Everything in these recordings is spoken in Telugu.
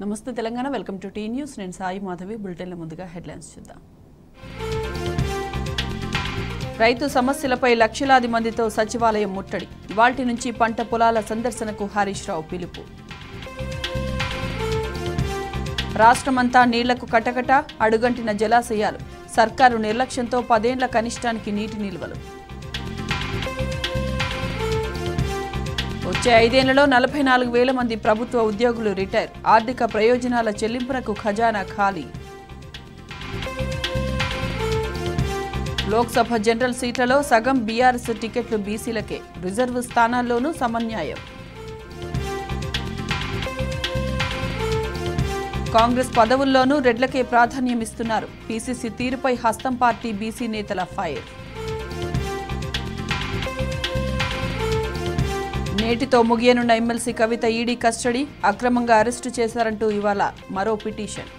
నమస్తే Telangana welcome to T news నేను సాయి మాధవి బులెటిన్ల ముందుగా హెడ్లైన్స్ చూద్దాం రైతు సమస్యలపై లక్షలాది మందితో సచివాలయం ముట్టడి ఇవాల్టి నుంచి పంట పొలాల సందర్శనకు హరీష్ రావు పిలుపు రాష్ట్రమంతా నీళ్లకు కటకట అడుగంటిన జలాశయాలు సర్కారు నిర్లక్ష్యంతో 10 ఏళ్ల కనిష్టానికి నీటి నిల్వలు వచ్చే 5 ఏళ్లలో 44,000 మంది ప్రభుత్వ ఉద్యోగులు రిటైర్ ఆర్థిక ప్రయోజనాల చెల్లింపునకు ఖజానా ఖాళీ లోక్సభ జనరల్ సీట్లలో సగం బీఆర్ఎస్ టికెట్లు బీసీలకే రిజర్వ్ స్థానాల్లోనూ సమన్యాయం కాంగ్రెస్ పదవుల్లోనూ రెడ్లకే ప్రాధాన్యమిస్తున్నారు పీసీసీ తీరుపై హస్తం పార్టీ బీసీ నేతల ఫైర్ నేటితో ముగియనున్న ఎమ్మెల్సీ కవిత ఈడీ కస్టడీ అక్రమంగా అరెస్టు చేశారంటూ ఇవాళ మరో పిటిషన్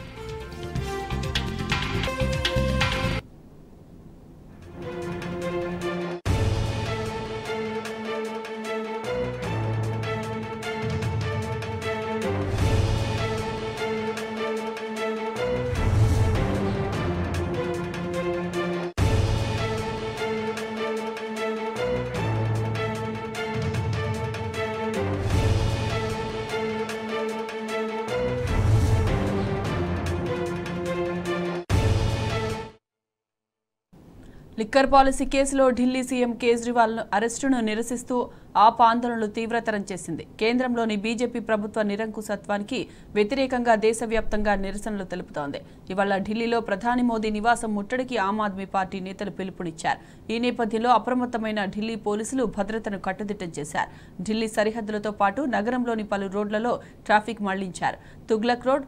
లిక్కర్ పాలసీ కేసులో ఢిల్లీ సీఎం కేజ్రీవాల్ అరెస్టును నిరసిస్తూ ఆప్ ఆందోళనలు తీవ్రతరం చేసింది కేంద్రంలోని బీజేపీ ప్రభుత్వ నిరంకుశత్వానికి వ్యతిరేకంగా దేశవ్యాప్తంగా నిరసనలు తెలుపుతోంది ఇవాళ ఢిల్లీలో ప్రధాని మోదీ నివాసం ముట్టడికి ఆమ్ ఆద్మీ పార్టీ నేతలు పిలుపునిచ్చారు ఈ నేపథ్యంలో అప్రమత్తమైన ఢిల్లీ పోలీసులు భద్రతను కట్టుదిట్టం చేశారు ఢిల్లీ సరిహద్దులతో పాటు నగరంలోని పలు రోడ్లలో ట్రాఫిక్ మళ్లించారు Tughlaq road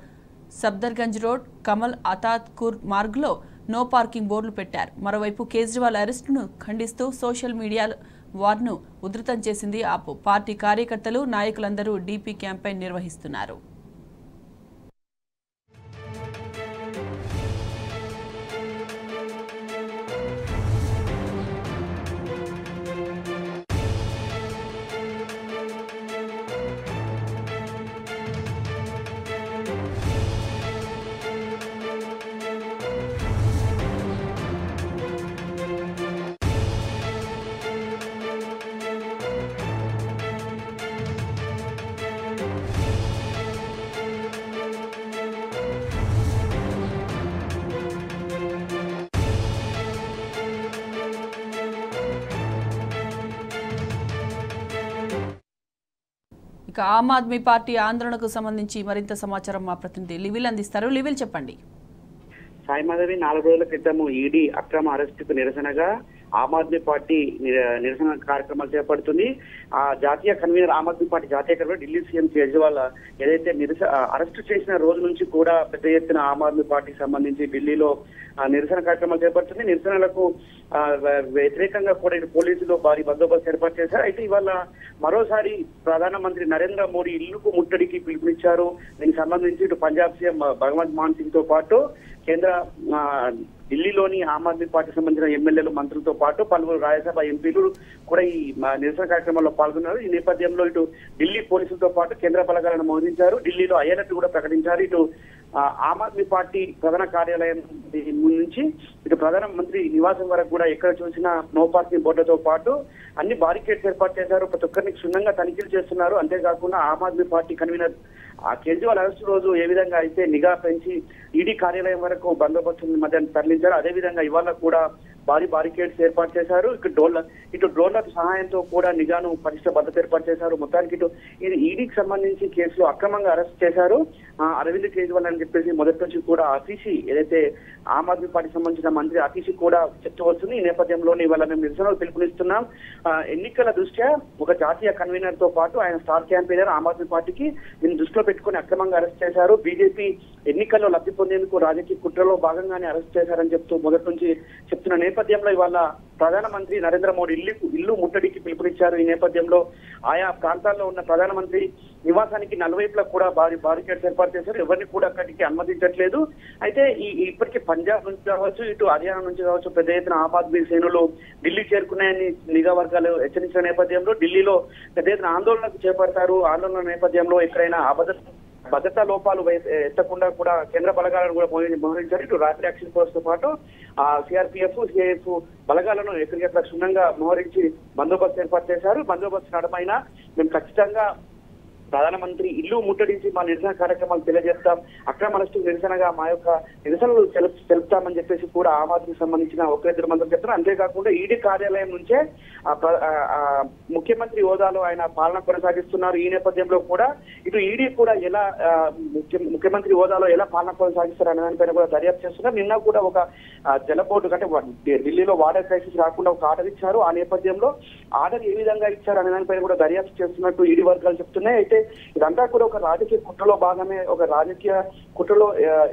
Safdarjung road Kemal అతాత్కూర్ మార్గ్లో నో పార్కింగ్ బోర్డులు పెట్టారు మరోవైపు కేజ్రీవాల్ అరెస్టును ఖండిస్తూ సోషల్ మీడియా వార్ను ఉధృతం చేసింది ఆప్ పార్టీ కార్యకర్తలు నాయకులందరూ డీపీ క్యాంపెయిన్ నిర్వహిస్తున్నారు ఇక ఆమ్ ఆద్మీ పార్టీ ఆందోళనకు సంబంధించి మరింత సమాచారం మా ప్రతినిధి లివిల్ అందిస్తారు లివిల్ చెప్పండి సాయి మాధవి 4 రోజుల క్రితం ఈడీ అక్రమ అరెస్టుకు నిరసనగా ఆమ్ ఆద్మీ పార్టీ నిరసన కార్యక్రమాలు చేపడుతుంది ఆ జాతీయ కన్వీనర్ ఆమ్ ఆద్మీ పార్టీ జాతీయ కన్వీనర్ ఢిల్లీ సీఎం కేజ్రీవాల్ ఏదైతే అరెస్టు చేసిన రోజు నుంచి కూడా పెద్ద ఎత్తున ఆమ్ ఆద్మీ పార్టీకి సంబంధించి ఢిల్లీలో నిరసన కార్యక్రమాలు చేపడుతుంది నిరసనలకు వ్యతిరేకంగా కూడా పోలీసులు భారీ బందోబస్తు ఏర్పాటు చేశారు అయితే ఇవాళ మరోసారి ప్రధానమంత్రి నరేంద్ర మోడీ ఇల్లుకు ముట్టడికి పిలుపునిచ్చారు దీనికి సంబంధించి ఇటు పంజాబ్ సీఎం భగవంత్ మాన్ సింగ్ తో పాటు కేంద్ర ఢిల్లీలోని ఆమ్ ఆద్మీ పార్టీకి సంబంధించిన ఎమ్మెల్యేలు మంత్రులతో పాటు పలువురు రాజ్యసభ ఎంపీలు కూడా ఈ నిరసన కార్యక్రమంలో పాల్గొన్నారు ఈ నేపథ్యంలో ఇటు ఢిల్లీ పోలీసులతో పాటు కేంద్ర బలగాలను మోహరించారు ఢిల్లీలో అయ్యేటట్టు కూడా ప్రకటించారు ఇటు ఆమ్ ఆద్మీ పార్టీ ప్రధాన కార్యాలయం నుంచి ఇటు ప్రధానమంత్రి నివాసం వరకు కూడా ఎక్కడ చూసినా నో పార్కింగ్ బోర్డులతో పాటు అన్ని బారికేడ్స్ ఏర్పాటు చేశారు ప్రతి ఒక్కరిని క్షుణ్ణంగా తనిఖీలు చేస్తున్నారు అంతేకాకుండా Aam Aadmi party convener Kejriwal arrest రోజు ఏ విధంగా అయితే నిఘా పెంచి ఈడీ కార్యాలయం వరకు బందోబస్తు మధ్య తరలించారు అదేవిధంగా ఇవాళ కూడా భారీ బారికేడ్స్ ఏర్పాటు చేశారు ఇటు డ్రోన్ల సహాయంతో కూడా నిఘాను పటిష్ట భద్రత ఏర్పాటు చేశారు మొత్తానికి ఇది ఈడీకి సంబంధించి కేసులో అక్రమంగా అరెస్ట్ చేశారు అరవింద్ కేజ్రీవాల్ అని చెప్పేసి మొదటి నుంచి కూడా అతీషి ఏదైతే ఆమ్ ఆద్మీ పార్టీకి సంబంధించిన మంత్రి అతీషి కూడా చెప్తూ వస్తుంది ఈ నేపథ్యంలోనే ఇవాళ మేము నిరసనలు పిలుపునిస్తున్నాం ఎన్నికల దృష్ట్యా ఒక జాతీయ కన్వీనర్ తో పాటు ఆయన స్టార్ క్యాంపెయినర్ ఆమ్ ఆద్మీ పార్టీకి దీన్ని దృష్టిలో పెట్టుకుని అక్రమంగా అరెస్ట్ చేశారు బీజేపీ ఎన్నికల్లో లబ్ధి పొందేందుకు రాజకీయ కుట్రలో భాగంగానే అరెస్ట్ చేశారని చెప్తున్న చెప్తున్న నేపథ్యంలో ఇవాళ ప్రధానమంత్రి నరేంద్ర మోడీ ఇల్లు ముట్టడికి పిలుపునిచ్చారు ఈ నేపథ్యంలో ఆయా ప్రాంతాల్లో ఉన్న ప్రధానమంత్రి నివాసానికి నలువైపులా కూడా బారికేడ్స్ ఏర్పాటు చేశారు ఎవరిని కూడా అక్కడికి అనుమతించట్లేదు అయితే ఇప్పటికీ పంజాబ్ నుంచి కావచ్చు ఇటు హర్యానా నుంచి కావచ్చు పెద్ద ఎత్తున ఆమ్ ఆద్మీ శ్రేణులు ఢిల్లీ చేరుకున్నాయని నిఘా వర్గాలు హెచ్చరించిన నేపథ్యంలో ఢిల్లీలో పెద్ద ఎత్తున ఆందోళనకు చేపడతారు ఆందోళన నేపథ్యంలో ఎక్కడైనా భద్రతా లోపాలు ఎత్తకుండా కూడా కేంద్ర బలగాలను కూడా మోహరించారు. ఇటు ర్యాపిడ్ యాక్షన్ ఫోర్స్ తో పాటు సిఆర్పిఎఫ్, సిఐఎఫ్ బలగాలను ఎక్కడికెక్కడ క్షుణ్ణంగా మోహరించి బందోబస్తు ఏర్పాటు చేశారు. బందోబస్తు నడమైన మేము ఖచ్చితంగా ప్రధానమంత్రి ఇల్లు ముట్టడించి మా నిరసన కార్యక్రమాలు తెలియజేస్తాం, అక్రమ అరెస్టు నిరసనగా మా యొక్క నిరసనలు తెలుపుతామని చెప్పేసి కూడా ఆమ్ ఆద్మీకి సంబంధించిన ఒక ఇద్దరు మంత్రులు చెప్తారు. అంతేకాకుండా ఈడీ కార్యాలయం నుంచే ముఖ్యమంత్రి హోదాలో ఆయన పాలన కొనసాగిస్తున్నారు. ఈ నేపథ్యంలో కూడా ఇటు ఈడీ కూడా ఎలా ముఖ్యమంత్రి హోదాలో ఎలా పాలన కొనసాగిస్తారు అనే దానిపైన కూడా దర్యాప్తు చేస్తున్నారు. నిన్న కూడా ఒక జలబోర్డు అంటే ఢిల్లీలో వాటర్ క్రైసిస్ రాకుండా ఒక ఆర్డర్ ఇచ్చారు. ఆ నేపథ్యంలో ఆర్డర్ ఏ విధంగా ఇచ్చారు అనే దానిపైన కూడా దర్యాప్తు చేస్తున్నట్టు ఈడీ వర్గాలు చెప్తున్నాయి. అయితే ఇదంతా కూడా ఒక రాజకీయ కుట్రలో భాగమే, ఒక రాజకీయ కుట్రలో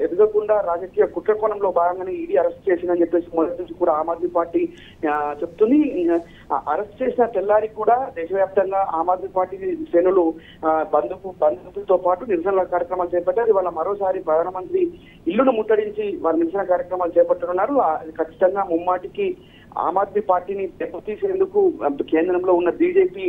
ఎదగకుండా రాజకీయ కుట్ర కోణంలో భాగంగానే ఈడీ అరెస్ట్ చేసిందని చెప్పేసి మొదటి నుంచి కూడా ఆమ్ ఆద్మీ పార్టీ చెప్తుంది. అరెస్ట్ చేసిన తెల్లారి కూడా దేశవ్యాప్తంగా ఆమ్ ఆద్మీ పార్టీ శ్రేణులు బంధువులతో పాటు నిరసన కార్యక్రమాలు చేపట్టారు. ఇవాళ మరోసారి ప్రధానమంత్రి ఇల్లును ముట్టడించి వారి నిరసన కార్యక్రమాలు చేపట్టనున్నారు. ఖచ్చితంగా ముమ్మాటికి ఆమ్ ఆద్మీ పార్టీని దెబ్బతీసేందుకు కేంద్రంలో ఉన్న బీజేపీ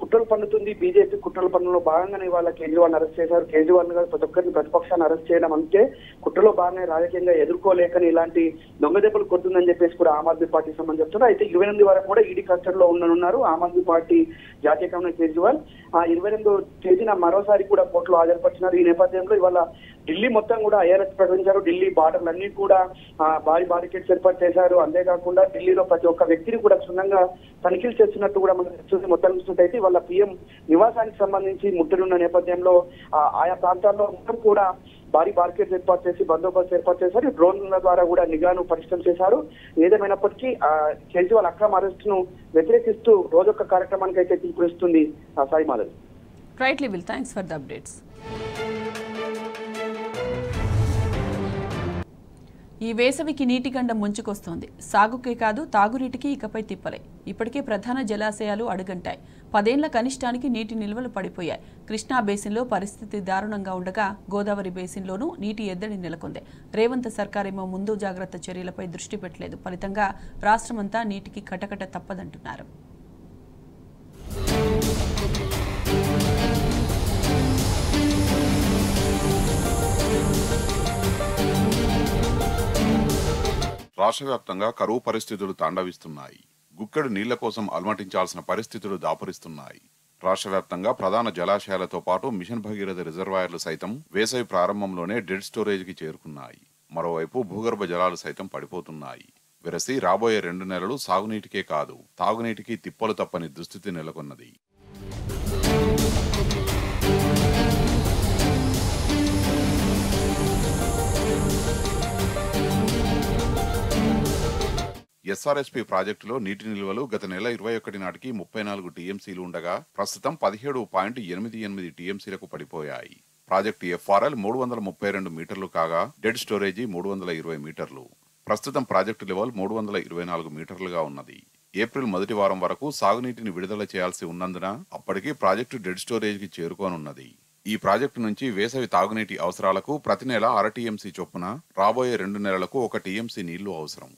కుట్రలు పన్నుతుంది. బీజేపీ కుట్రల పన్నులో భాగంగానే ఇవాళ కేజ్రీవాల్ అరెస్ట్ చేశారు. కేజ్రీవాల్ గారు ప్రతి ఒక్కరిని ప్రతిపక్షాన్ని అరెస్ట్ చేయడం అంటే కుట్రలో భాగంగా రాజకీయంగా ఎదుర్కోలేకని ఇలాంటి దొంగ దెబ్బలు కొడుతుందని చెప్పేసి కూడా ఆమ్ ఆద్మీ పార్టీ సంబంధించి చెప్తున్నారు. అయితే 28 వరకు కూడా ఈడీ కస్టడీలో ఉండనున్నారు ఆమ్ ఆద్మీ పార్టీ జాతీయ కన్వీనర్ కేజ్రీవాల్. 28వ తేదీన మరోసారి కూడా కోర్టులో హాజరుపరిచినారు. ఈ నేపథ్యంలో ఇవాళ ఢిల్లీ మొత్తం కూడా ఐఆర్ఎస్ ప్రకటించారు. ఢిల్లీ బార్డర్లు అన్ని కూడా భారీ బారికేడ్స్ ఏర్పాటు చేశారు. అంతేకాకుండా ఢిల్లీలో ప్రతి ఒక్క వ్యక్తిని కూడా క్షుణ్ణంగా తనిఖీలు చేస్తున్నట్టు కూడా మనం చూసి మొత్తం చూసినట్టయితే వాళ్ళ పీఎం నివాసానికి సంబంధించి ముట్టనున్న నేపథ్యంలో ఆయా ప్రాంతాల్లో మొత్తం కూడా భారీ బార్కెట్స్ ఏర్పాటు చేసి బందోబస్తు ఏర్పాటు చేశారు. డ్రోన్ల ద్వారా కూడా నిఘాను పటిష్టం చేశారు. ఏదేమైనప్పటికీ కేజ్రీవాల్ అక్రమ అరెస్టును వ్యతిరేకిస్తూ రోజొక్క కార్యక్రమానికి అయితే పిలుపునిస్తుంది Sai Madhavi. Right level, thanks for the updates. ఈ వేసవికి నీటి గండం ముంచుకొస్తోంది. సాగుకే కాదు తాగునీటికి ఇకపై తిప్పలే. ఇప్పటికే ప్రధాన జలాశయాలు అడుగంటాయి. 10 ఏళ్ల కనిష్టానికి నీటి నిల్వలు పడిపోయాయి. కృష్ణా బేసిన్లో పరిస్థితి దారుణంగా ఉండగా గోదావరి బేసిన్లోనూ నీటి ఎద్దడి నెలకొంది. రేవంత్ సర్కారేమో ముందు జాగ్రత్త చర్యలపై దృష్టి పెట్టలేదు. ఫలితంగా రాష్ట్రమంతా నీటికి కటకట తప్పదంటున్నారు. రాష్ట్ర వ్యాప్తంగా కరువు పరిస్థితులు తాండవిస్తున్నాయి. గుక్కెడు నీళ్ల కోసం అలమటించాల్సిన పరిస్థితులు దాపురిస్తున్నాయి. రాష్ట్ర వ్యాప్తంగా ప్రధాన జలాశయాలతో పాటు మిషన్ భగీరథ రిజర్వాయర్లు సైతం వేసవి ప్రారంభంలోనే డెడ్ స్టోరేజ్కి చేరుకున్నాయి. మరోవైపు భూగర్భ జలాలు సైతం పడిపోతున్నాయి. వెరసి రాబోయే 2 నెలలు సాగునీటికే కాదు తాగునీటికి తిప్పలు తప్పని దుస్థితి నెలకొన్నది. ఎస్ఆర్ఎస్పీ ప్రాజెక్టులో నీటి నిల్వలు గత నెల 21 నాటికి 34 టీఎంసీలు ఉండగా ప్రస్తుతం 17.88 టీఎంసీలకు పడిపోయాయి. ప్రాజెక్టు ఎఫ్ఆర్ఎల్ 332 మీటర్లు కాగా డెడ్ స్టోరేజీ 320 మీటర్లు. ప్రస్తుతం ప్రాజెక్టు లెవెల్ 324 మీటర్లుగా ఉన్నది. ఏప్రిల్ మొదటి వారం వరకు సాగునీటిని విడుదల చేయాల్సి ఉన్నందున అప్పటికి ప్రాజెక్టు డెడ్ స్టోరేజ్కి చేరుకోనున్నది. ఈ ప్రాజెక్టు నుంచి వేసవి తాగునీటి అవసరాలకు ప్రతి నెల 1/2 టీఎంసీ చొప్పున రాబోయే 2 నెలలకు 1 టీఎంసీ నీళ్లు అవసరం.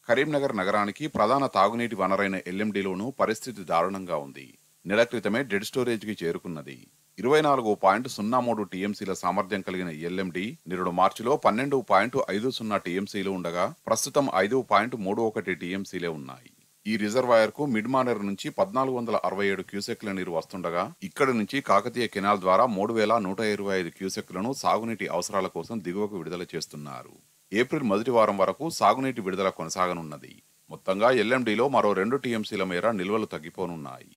కరీంనగర్ నగరానికి ప్రధాన తాగునీటి వనరైన ఎల్ఎండిలోనూ పరిస్థితి దారుణంగా ఉంది. నెల క్రితమే డెడ్ స్టోరేజ్కి చేరుకున్నది. 24.03 టీఎంసీల సామర్థ్యం కలిగిన ఎల్ఎండి నిరుడు మార్చిలో 12.50 టీఎంసీలు ఉండగా ప్రస్తుతం 5.31 టీఎంసీలే ఉన్నాయి. ఈ రిజర్వాయర్ కు మిడ్ మానేర్ నుంచి 1467 క్యూసెక్ల నీరు వస్తుండగా ఇక్కడి నుంచి కాకతీయ కెనాల్ ద్వారా 3125 క్యూసెక్లను సాగునీటి అవసరాల కోసం దిగువకు విడుదల చేస్తున్నారు. ఏప్రిల్ మొదటి వారం వరకు సాగునీటి విడుదల కొనసాగనున్నది. మొత్తంగా ఎల్ఎండిలో మరో 2 టీఎంసీల మేర నిల్వలు తగ్గిపోనున్నాయి.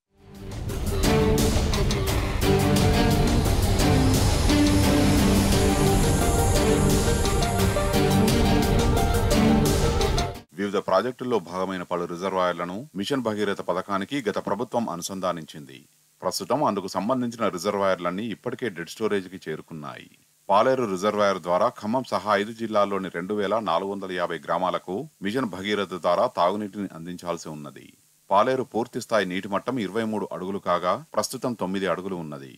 వివిధ ప్రాజెక్టుల్లో భాగమైన పలు రిజర్వాయర్లను మిషన్ భగీరథ పథకానికి గత ప్రభుత్వం అనుసంధానించింది. ప్రస్తుతం అందుకు సంబంధించిన రిజర్వాయర్లన్నీ ఇప్పటికే డెడ్ స్టోరేజ్కి చేరుకున్నాయి. పాలేరు రిజర్వాయర్ ద్వారా ఖమ్మం సహా 5 జిల్లాల్లోని 2450 గ్రామాలకు మిషన్ భగీరథ ద్వారా తాగునీటిని అందించాల్సి ఉన్నది. పాలేరు పూర్తిస్థాయి నీటి మట్టం 23 అడుగులు కాగా ప్రస్తుతం 9 అడుగులు ఉన్నది.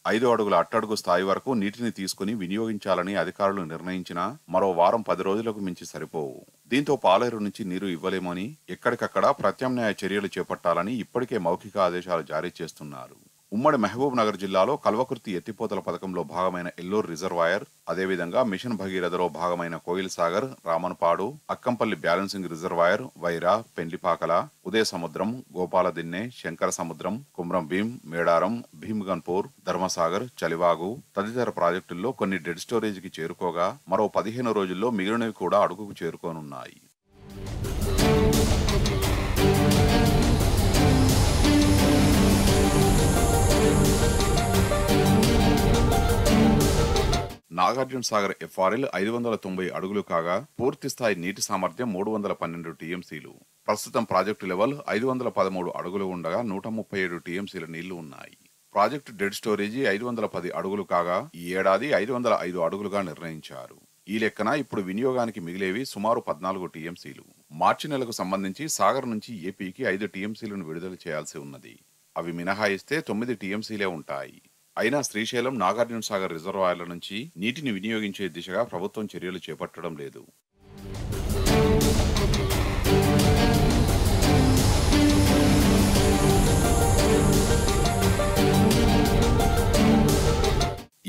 5 అడుగుల అట్టడుగు స్థాయి వరకు నీటిని తీసుకుని వినియోగించాలని అధికారులు నిర్ణయించినా మరో వారం 10 రోజులకు మించి సరిపోవు. దీంతో పాలేరు నుంచి నీరు ఇవ్వలేమని ఎక్కడికక్కడ ప్రత్యామ్నాయ చర్యలు చేపట్టాలని ఇప్పటికే మౌఖిక ఆదేశాలు జారీ చేస్తున్నారు. ఉమ్మడి మహబూబ్ నగర్ జిల్లాలో కల్వకుర్తి ఎత్తిపోతల పథకంలో భాగమైన ఎల్లూరు రిజర్వాయర్, అదేవిధంగా మిషన్ భగీరథలో భాగమైన కోయిల్ సాగర్, రామన్పాడు, అక్కంపల్లి బ్యాలెన్సింగ్ రిజర్వాయర్, వైరా, పెండ్లిపాకల, ఉదయ సముద్రం, గోపాలదిన్నె, శంకర సముద్రం, కుమ్రం భీం, మేడారం, భీమ్గన్పూర్, ధర్మసాగర్, చలివాగు తదితర ప్రాజెక్టుల్లో కొన్ని డెడ్ స్టోరేజీకి చేరుకోగా మరో 15 రోజుల్లో మిగిలినవి కూడా అడుగుకు చేరుకోనున్నాయి. నాగార్జున సాగర్ ఎఫ్ఆర్ఎల్ 590 అడుగులు కాగా పూర్తి స్థాయి నీటి సామర్థ్యం 312 టీఎంసీలు. ప్రస్తుతం ప్రాజెక్టు లెవెల్ 513 అడుగులు ఉండగా 137 టీఎంసీల నీళ్లు ఉన్నాయి. ప్రాజెక్టు డెడ్ స్టోరేజీ 510 అడుగులు కాగా ఈ ఏడాది 505 అడుగులుగా నిర్ణయించారు. ఈ లెక్కన ఇప్పుడు వినియోగానికి మిగిలేవి సుమారు 14 టీఎంసీలు. మార్చి నెలకు సంబంధించి సాగర్ నుంచి ఏపీకి 5 టీఎంసీలను విడుదల చేయాల్సి ఉన్నది. అవి మినహాయిస్తే 9 టీఎంసీలే ఉంటాయి. అయినా శ్రీశైలం, నాగార్జున సాగర్ రిజర్వాయర్ల నుంచి నీటిని వినియోగించే దిశగా ప్రభుత్వం చర్యలు చేపట్టడం లేదు.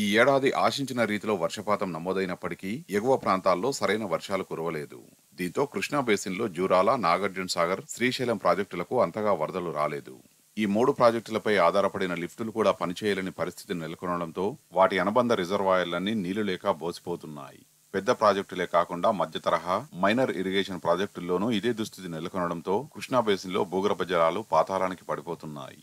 ఈ ఏడాది ఆశించిన రీతిలో వర్షపాతం నమోదైనప్పటికీ ఎగువ ప్రాంతాల్లో సరైన వర్షాలు కురవలేదు. దీంతో కృష్ణా బేసిన్లో జూరాల, నాగార్జున సాగర్, శ్రీశైలం ప్రాజెక్టులకు అంతగా వరదలు రాలేదు. ఈ 3 ప్రాజెక్టులపై ఆధారపడిన లిఫ్టులు కూడా పనిచేయలేని పరిస్థితి నెలకొనడంతో వాటి అనుబంధ రిజర్వాయర్లన్నీ నీళ్లు లేక బోసిపోతున్నాయి. పెద్ద ప్రాజెక్టులే కాకుండా మధ్య తరహా, మైనర్ ఇరిగేషన్ ప్రాజెక్టుల్లోనూ ఇదే దుస్థితి నెలకొనడంతో కృష్ణా బేసిన్లో భూగర్భ జలాలు పాతాళానికి పడిపోతున్నాయి.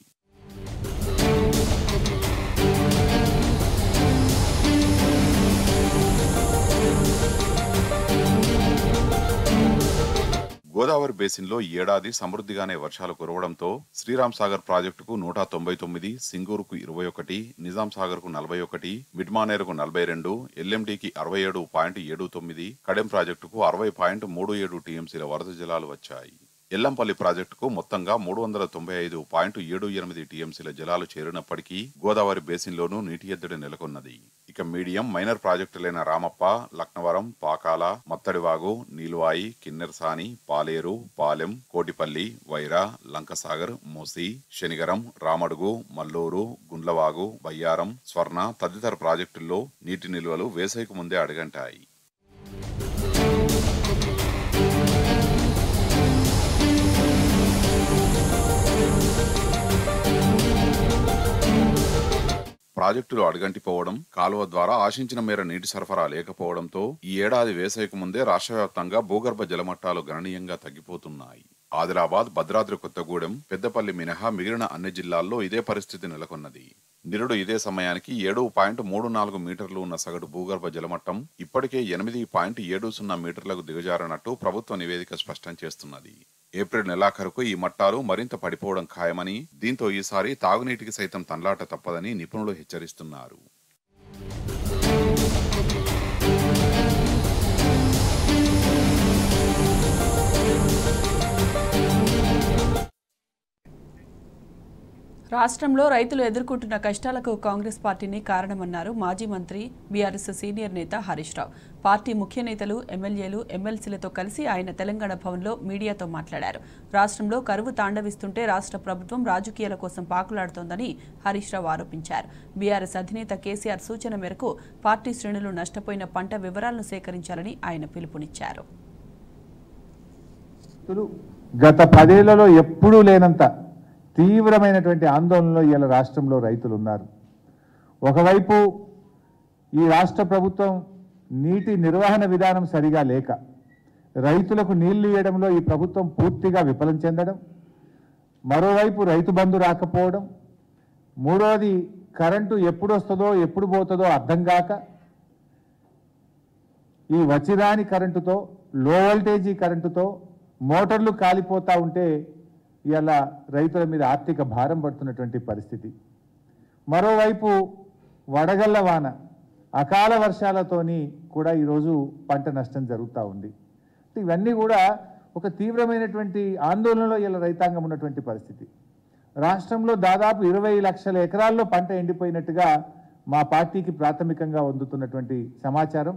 గోదావరి బేసిన్లో ఈ ఏడాది సమృద్ధిగానే వర్షాలు కురవడంతో శ్రీరామ్ సాగర్ ప్రాజెక్టుకు 199, సింగూరుకు 21, నిజాం సాగర్ కు 41, మిడ్మానేరుకు 42, ఎల్ఎండికి 67.79, కడెం ప్రాజెక్టుకు 60.37 టీఎంసీల వరద జలాలు వచ్చాయి. ఎల్లంపల్లి ప్రాజెక్టుకు మొత్తంగా 395.78 టీఎంసీల జలాలు చేరినప్పటికీ గోదావరి బేసిన్లోనూ నీటి ఎద్దడి నెలకొన్నది. ఇక మీడియం, మైనర్ ప్రాజెక్టులైన రామప్ప, లక్నవరం, పాకాల, మత్తడివాగు, నీలువాయి, కిన్నెరసాని, పాలేరు, పాలెం, కోటిపల్లి, వైరా, లంకసాగర్, మూసి, శనిగరం, రామడుగు, మల్లూరు, గుండ్లవాగు, బయ్యారం, స్వర్ణ తదితర ప్రాజెక్టుల్లో నీటి నిల్వలు వేసవికి ముందే అడుగంటాయి. ప్రాజెక్టులు అడుగంటిపోవడం, కాలువ ద్వారా ఆశించిన మేర నీటి సరఫరా లేకపోవడంతో ఈ ఏడాది వేసవికి ముందే రాష్ట్ర వ్యాప్తంగా భూగర్భ జలమట్టాలు గణనీయంగా తగ్గిపోతున్నాయి. ఆదిలాబాద్, భద్రాద్రి కొత్తగూడెం, పెద్దపల్లి మినహా మిగిలిన అన్ని జిల్లాల్లో ఇదే పరిస్థితి నెలకొన్నది. నిరుడు ఇదే సమయానికి 7.34 మీటర్లు ఉన్న సగటు భూగర్భ జలమట్టం ఇప్పటికే 8.70 మీటర్లకు దిగజారనట్టు ప్రభుత్వ నివేదిక స్పష్టం చేస్తున్నది. ఏప్రిల్ నెలాఖరుకు ఈ మట్టాలు మరింత పడిపోవడం ఖాయమని, దీంతో ఈసారి తాగునీటికి సైతం తన్లాట తప్పదని నిపుణులు హెచ్చరిస్తున్నారు. రాష్ట్రంలో రైతులు ఎదుర్కొంటున్న కష్టాలకు కాంగ్రెస్ పార్టీని కారణమన్నారు మాజీ మంత్రి బీఆర్ఎస్ సీనియర్ నేత హరీష్ రావు. పార్టీ ముఖ్య నేతలు, ఎమ్మెల్యేలు, ఎమ్మెల్సీలతో కలిసి ఆయన తెలంగాణ భవన్లో మీడియాతో మాట్లాడారు. రాష్ట్రంలో కరువు తాండవిస్తుంటే రాష్ట్ర ప్రభుత్వం రాజకీయాల కోసం పాకులాడుతోందని హరీష్ రావు ఆరోపించారు. బీఆర్ఎస్ అధినేత కేసీఆర్ సూచన మేరకు పార్టీ శ్రేణులు నష్టపోయిన పంట వివరాలను సేకరించాలని ఆయన పిలుపునిచ్చారు. గత 10 ఏళ్లలో ఎప్పుడూ లేనంత తీవ్రమైనటువంటి ఆందోళనలో ఇవాళ రాష్ట్రంలో రైతులు ఉన్నారు. ఒకవైపు ఈ రాష్ట్ర ప్రభుత్వం నీటి నిర్వహణ విధానం సరిగా లేక రైతులకు నీళ్లు ఇవ్వడంలో ఈ ప్రభుత్వం పూర్తిగా విఫలం చెందడం, మరోవైపు రైతు బంధు రాకపోవడం, మూడోది కరెంటు ఎప్పుడు వస్తుందో ఎప్పుడు పోతుందో అర్థం కాక ఈ వచ్చిరాని కరెంటుతో, లో వోల్టేజీ కరెంటుతో మోటార్లు కాలిపోతూ ఉంటే ఇలా రైతుల మీద ఆర్థిక భారం పడుతున్నటువంటి పరిస్థితి. మరోవైపు వడగళ్ల వాన, అకాల వర్షాలతోని కూడా ఈరోజు పంట నష్టం జరుగుతూ ఉంది. ఇవన్నీ కూడా ఒక తీవ్రమైనటువంటి ఆందోళనలో ఇలా రైతాంగం ఉన్నటువంటి పరిస్థితి. రాష్ట్రంలో దాదాపు 20 లక్షల ఎకరాల్లో పంట ఎండిపోయినట్టుగా మా పార్టీకి ప్రాథమికంగా అందుతున్నటువంటి సమాచారం.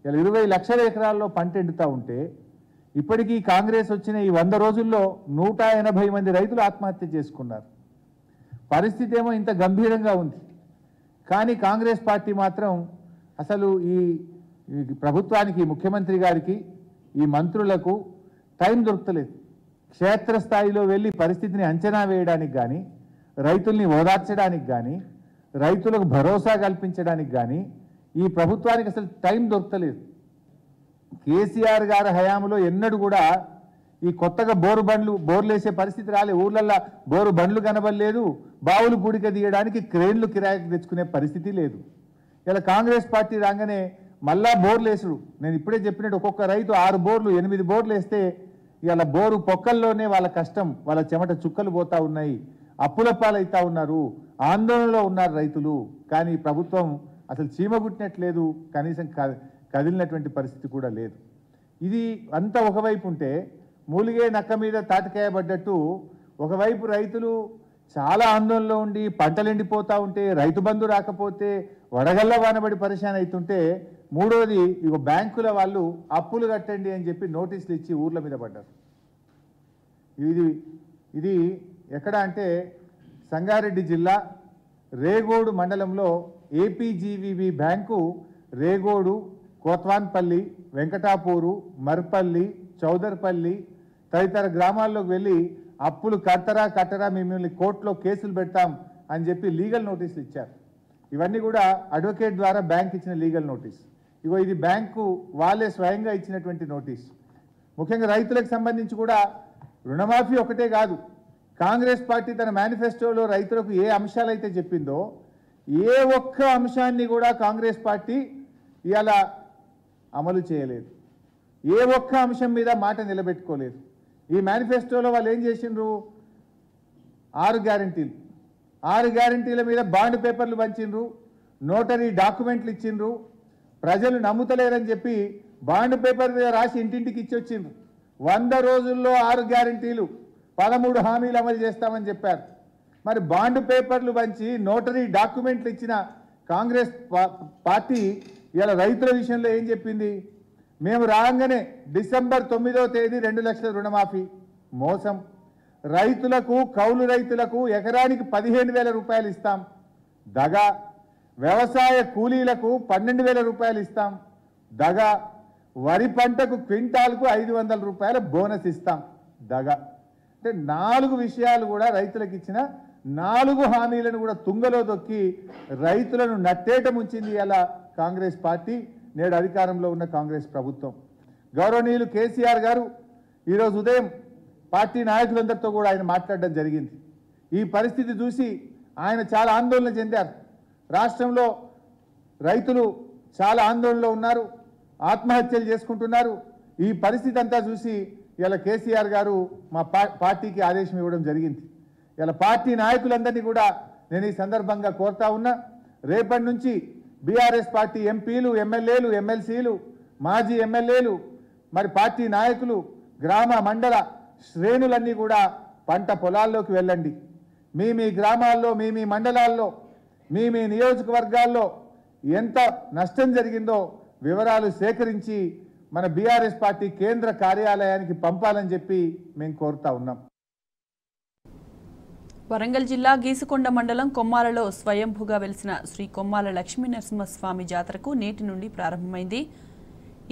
ఇలా 20 లక్షల ఎకరాల్లో పంట ఎండుతూ ఉంటే ఇప్పటికీ కాంగ్రెస్ వచ్చిన ఈ 100 రోజుల్లో 180 మంది రైతులు ఆత్మహత్య చేసుకున్నారు. పరిస్థితి ఏమో ఇంత గంభీరంగా ఉంది. కానీ కాంగ్రెస్ పార్టీ మాత్రం అసలు ఈ ప్రభుత్వానికి, ముఖ్యమంత్రి గారికి, ఈ మంత్రులకు టైం దొరకలేదు. క్షేత్రస్థాయిలో వెళ్ళి పరిస్థితిని అంచనా వేయడానికి కానీ, రైతుల్ని ఓదార్చడానికి కానీ, రైతులకు భరోసా కల్పించడానికి కానీ ఈ ప్రభుత్వానికి అసలు టైం దొరకలేదు. కేసీఆర్ గారి హయాంలో ఎన్నడూ కూడా ఈ కొత్తగా బోర్లు వేసే పరిస్థితి రాలే. ఊర్లల్లో బోరు బండ్లు కనబడలేదు, బావులు పూడిక తీయడానికి క్రేన్లు కిరాయికి తెచ్చుకునే పరిస్థితి లేదు. ఇలా కాంగ్రెస్ పార్టీ రాగానే మళ్ళా బోర్లు వేసుడు. నేను ఇప్పుడే చెప్పినట్టు ఒక్కొక్క రైతు 6 బోర్లు 8 బోర్లు వేస్తే ఇలా బోరు పొక్కల్లోనే వాళ్ళ కష్టం, వాళ్ళ చెమట చుక్కలు పోతా ఉన్నాయి, అప్పుల పాలైతా ఉన్నారు, ఆందోళనలో ఉన్నారు రైతులు. కానీ ప్రభుత్వం అసలు చీమగుట్టినట్లేదు, కనీసం కదిలినటువంటి పరిస్థితి కూడా లేదు. ఇది అంతా ఒకవైపు ఉంటే మూలిగే నక్క మీద తాటికాయ పడ్డట్టు ఒకవైపు రైతులు చాలా ఆందోళనలో ఉండి పంటలు ఎండిపోతూ ఉంటే, రైతు బంధు రాకపోతే వడగల్ల వానబడి పరిశాన్ అవుతుంటే, మూడోది ఇక బ్యాంకుల వాళ్ళు అప్పులు కట్టండి అని చెప్పి నోటీసులు ఇచ్చి ఊర్ల మీద పడ్డారు. ఇది ఎక్కడ అంటే సంగారెడ్డి జిల్లా రేగోడు మండలంలో ఏపీజీవీబీ బ్యాంకు రేగోడు, కోత్వాన్పల్లి, వెంకటాపూరు, మర్పల్లి, చౌదర్పల్లి తదితర గ్రామాల్లోకి వెళ్ళి అప్పులు కట్టరా మిమ్మల్ని కోర్టులో కేసులు పెడతాం అని చెప్పి లీగల్ నోటీసులు ఇచ్చారు. ఇవన్నీ కూడా అడ్వకేట్ ద్వారా బ్యాంక్ ఇచ్చిన లీగల్ నోటీస్. ఇగో ఇది బ్యాంకు వాళ్ళే స్వయంగా ఇచ్చినటువంటి నోటీస్. ముఖ్యంగా రైతులకు సంబంధించి కూడా రుణమాఫీ ఒకటే కాదు, కాంగ్రెస్ పార్టీ తన మేనిఫెస్టోలో రైతులకు ఏ అంశాలైతే చెప్పిందో ఏ ఒక్క అంశాన్ని కూడా కాంగ్రెస్ పార్టీ ఇవాళ అమలు చేయలేదు. ఏ ఒక్క అంశం మీద మాట నిలబెట్టుకోలేదు. ఈ మేనిఫెస్టోలో వాళ్ళు ఏం చేసిండ్రు? 6 గ్యారంటీలు, 6 గ్యారంటీల మీద బాండ్ పేపర్లు పంచిండ్రు, నోటరీ డాక్యుమెంట్లు ఇచ్చిండ్రు. ప్రజలు నమ్ముతలేరని చెప్పి బాండ్ పేపర్ మీద రాసి ఇంటింటికి ఇచ్చొచ్చిండ్రు. 100 రోజుల్లో 6 గ్యారంటీలు, 13 హామీలు అమలు చేస్తామని చెప్పారు. మరి బాండ్ పేపర్లు పంచి నోటరీ డాక్యుమెంట్లు ఇచ్చిన కాంగ్రెస్ పార్టీ ఇలా రైతుల విషయంలో ఏం చెప్పింది? మేము రాగానే డిసెంబర్ 9వ తేదీ 2 లక్షల రుణమాఫీ. మోసం. రైతులకు, కౌలు రైతులకు ఎకరానికి 15,000 రూపాయలు ఇస్తాం. దగా. వ్యవసాయ కూలీలకు 12,000 రూపాయలు ఇస్తాం. దగా. వరి పంటకు క్వింటాల్కు 500 రూపాయల బోనస్ ఇస్తాం. దగా. అంటే 4 విషయాలు కూడా రైతులకు ఇచ్చిన 4 హామీలను కూడా తుంగలో దొక్కి రైతులను నట్టేట ముంచింది ఇలా కాంగ్రెస్ పార్టీ, నేడు అధికారంలో ఉన్న కాంగ్రెస్ ప్రభుత్వం. గౌరవనీయులు కేసీఆర్ గారు ఈరోజు ఉదయం పార్టీ నాయకులందరితో కూడా ఆయన మాట్లాడడం జరిగింది. ఈ పరిస్థితి చూసి ఆయన చాలా ఆందోళన చెందారు. రాష్ట్రంలో రైతులు చాలా ఆందోళనలో ఉన్నారు, ఆత్మహత్యలు చేసుకుంటున్నారు. ఈ పరిస్థితి అంతా చూసి ఇలా కేసీఆర్ గారు మా పార్టీకి ఆదేశం ఇవ్వడం జరిగింది. ఇలా పార్టీ నాయకులందరినీ కూడా నేను ఈ సందర్భంగా కోరుతా ఉన్నా, రేపటి నుంచి బీఆర్ఎస్ పార్టీ ఎంపీలు, ఎమ్మెల్యేలు, ఎమ్మెల్సీలు, మాజీ ఎమ్మెల్యేలు, మరి పార్టీ నాయకులు, గ్రామ మండల శ్రేణులన్నీ కూడా పంట పొలాల్లోకి వెళ్ళండి. మీ గ్రామాల్లో, మీ మండలాల్లో, మీ నియోజకవర్గాల్లో ఎంత నష్టం జరిగిందో వివరాలు సేకరించి మన బీఆర్ఎస్ పార్టీ కేంద్ర కార్యాలయానికి పంపాలని చెప్పి మేము కోరుతా ఉన్నాం. వరంగల్ జిల్లా గీసుకొండ మండలం కొమ్మాలలో స్వయంభూగా వెలిసిన శ్రీ కొమ్మాల లక్ష్మీ నరసింహస్వామి జాతరకు నేటి నుండి ప్రారంభమైంది.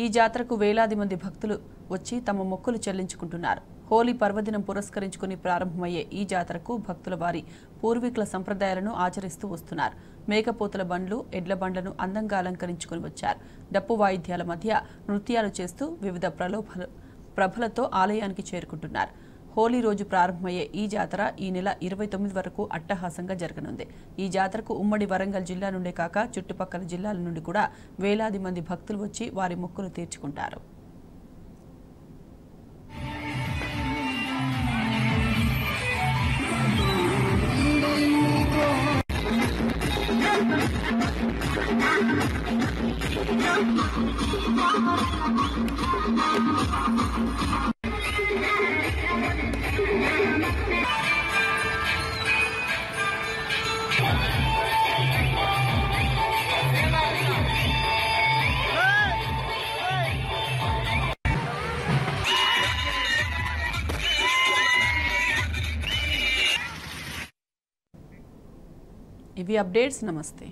ఈ జాతరకు వేలాది మంది భక్తులు వచ్చి తమ మొక్కులు చెల్లించుకుంటున్నారు. హోలీ పర్వదినం పురస్కరించుకుని ప్రారంభమయ్యే ఈ జాతరకు భక్తుల వారి పూర్వీకుల సంప్రదాయాలను ఆచరిస్తూ వస్తున్నారు. మేకపోతుల బండ్లు, ఎడ్ల బండ్లను అందంగా అలంకరించుకుని వచ్చారు. డప్పు వాయిద్యాల మధ్య నృత్యాలు చేస్తూ వివిధ ప్రభలతో ఆలయానికి చేరుకుంటున్నారు. హోలీ రోజు ప్రారంభమయ్యే ఈ జాతర ఈ నెల 29 వరకు అట్టహాసంగా జరగనుంది. ఈ జాతరకు ఉమ్మడి వరంగల్ జిల్లా నుండే కాక చుట్టుపక్కల జిల్లాల నుండి కూడా వేలాది మంది భక్తులు వచ్చి వారి మొక్కులు తీర్చుకుంటారు. ఇవి అప్డేట్స్. నమస్తే.